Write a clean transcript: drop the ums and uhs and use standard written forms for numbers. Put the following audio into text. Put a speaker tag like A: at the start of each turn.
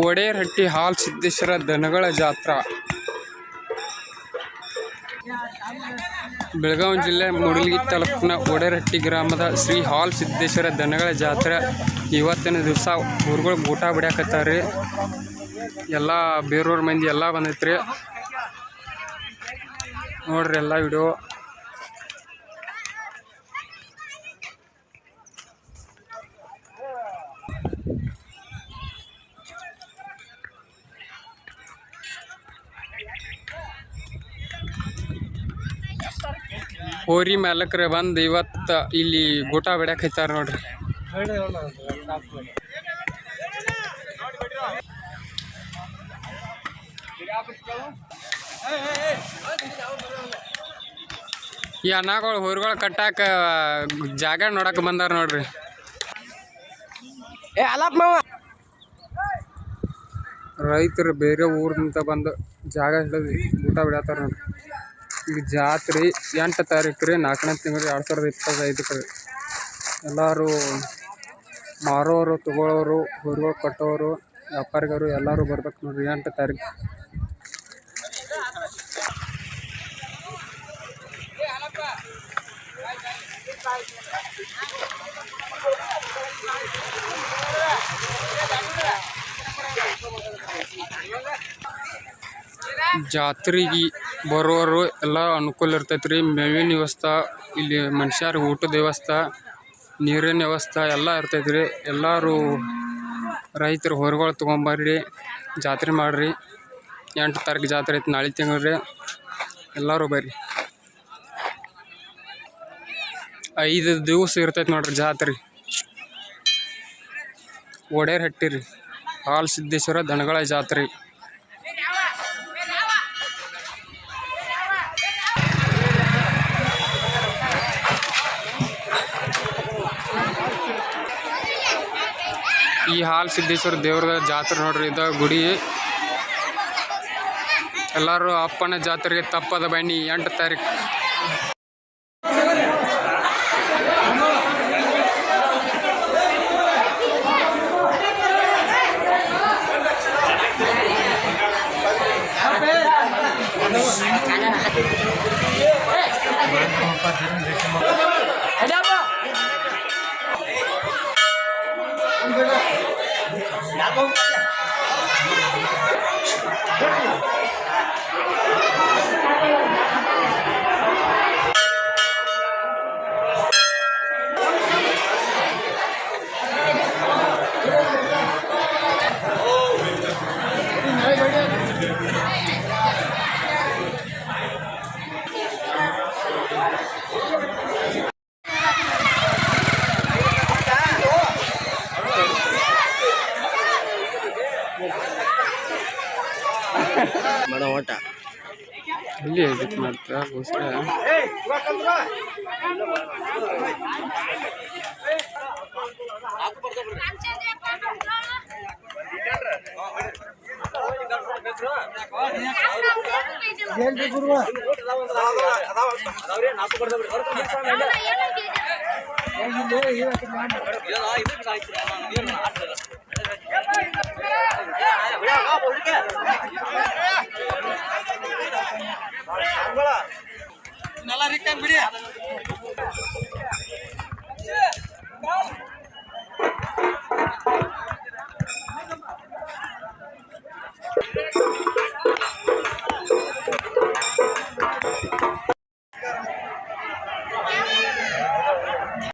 A: ಒಡೇರಹಟ್ಟಿ ಹಾಲ್ ಸಿದ್ದೇಶ್ವರ ದನಗಳ ಜಾತ್ರಾ. ಬೆಳಗಾವಿ ಜಿಲ್ಲೆ ಮೂಡಲಗಿ ತಾಲೂಕಿನ ಒಡೇರಹಟ್ಟಿ ಗ್ರಾಮದ ಶ್ರೀ ಹಾಲ್ ಸಿದ್ದೇಶ್ವರ ದನಗಳ ಜಾತ್ರೆ ಇವತ್ತಿನ ದಿವಸ ಊರುಗಳು ಊಟ ಬಿಡ್ಯಾಕತ್ತಾರ್ರಿ. ಎಲ್ಲ ಬೇರೂರು ಮಂದಿ ಎಲ್ಲ ಬಂದೈತ್ರಿ ನೋಡ್ರಿ ಎಲ್ಲ ವಿಡಿಯೋ. ಹೋರಿ ಮಾಲಕರು ಬಂದು ಇವತ್ತು ಇಲ್ಲಿ ಊಟ ಬಿಡಕ್ಕೆ ಹಚ್ಚಾರ ನೋಡ್ರಿ. ಈ ಅಣ್ಣಗಳು ಹೋರಿಗಳು ಕಟ್ಟಾಕ ಜಾಗ ನೋಡಕ್ಕೆ ಬಂದಾರ ನೋಡ್ರಿ. ರೈತರು ಬೇರೆ ಊರಿಂದ ಬಂದು ಜಾಗ ಹಿಡಿದು ಊಟ ಬಿಡತ್ತಾರ ನೋಡ್ರಿ. ಈಗ ಜಾತ್ರೆ 8 ತಾರೀಕು ರೀ, 4ನೇ ತಿಂಗಳು 2025 ರೀ. ಎಲ್ಲರೂ ಮಾರೋರು ತಗೊಳ್ಳೋರು ಹೋರಿಗಳು ಕಟ್ಟೋರು ವ್ಯಾಪಾರಿಗರು ಎಲ್ಲರೂ ಬರ್ಬೇಕು ನೋಡ್ರಿ 8 ತಾರೀಕು. ಜಾತ್ರೆಗೆ ಬರೋರು ಎಲ್ಲ ಅನುಕೂಲ ಇರ್ತೈತ್ರಿ. ಮೇವಿನ ವ್ಯವಸ್ಥೆ, ಇಲ್ಲಿ ಮನುಷ್ಯರಿಗೆ ಊಟದ ವ್ಯವಸ್ಥೆ, ನೀರಿನ ವ್ಯವಸ್ಥೆ ಎಲ್ಲ ಇರ್ತೈತ್ರಿ. ಎಲ್ಲರೂ ರೈತರು ಹೊರಗಳು ತೊಗೊಂಬರ್ರಿ, ಜಾತ್ರೆ ಮಾಡಿರಿ. 8 ತಾರೀಕು ಜಾತ್ರೆ ಐತಿ, ನಾಳೆ ತಿಂಗಳು ರೀ. ಎಲ್ಲರೂ ಬರ್ರಿ. 5 ದಿವಸ ಇರ್ತೈತಿ ನೋಡ್ರಿ ಜಾತ್ರೆ. ಒಡೇರಹಟ್ಟಿ ರೀ ಹಾಲ್ ಸಿದ್ದೇಶ್ವರ ದನಗಳ ಜಾತ್ರೆ. ಈ ಹಾಲ್ ಸಿದ್ದೇಶ್ವರ ದೇವ್ರದ ಜಾತ್ರೆ ನೋಡ್ರಿ, ಇದ ಗುಡಿ. ಎಲ್ಲರೂ ಅಪ್ಪನ ಜಾತ್ರೆಗೆ ತಪ್ಪದ ಬನ್ನಿ 8 ತಾರೀಕು.
B: ಓಟ
A: ಇಲ್ಲಿ ಇದಕ್ಕೆ ಮಾಡ್ತಾ ಗೋಸ್ಕರ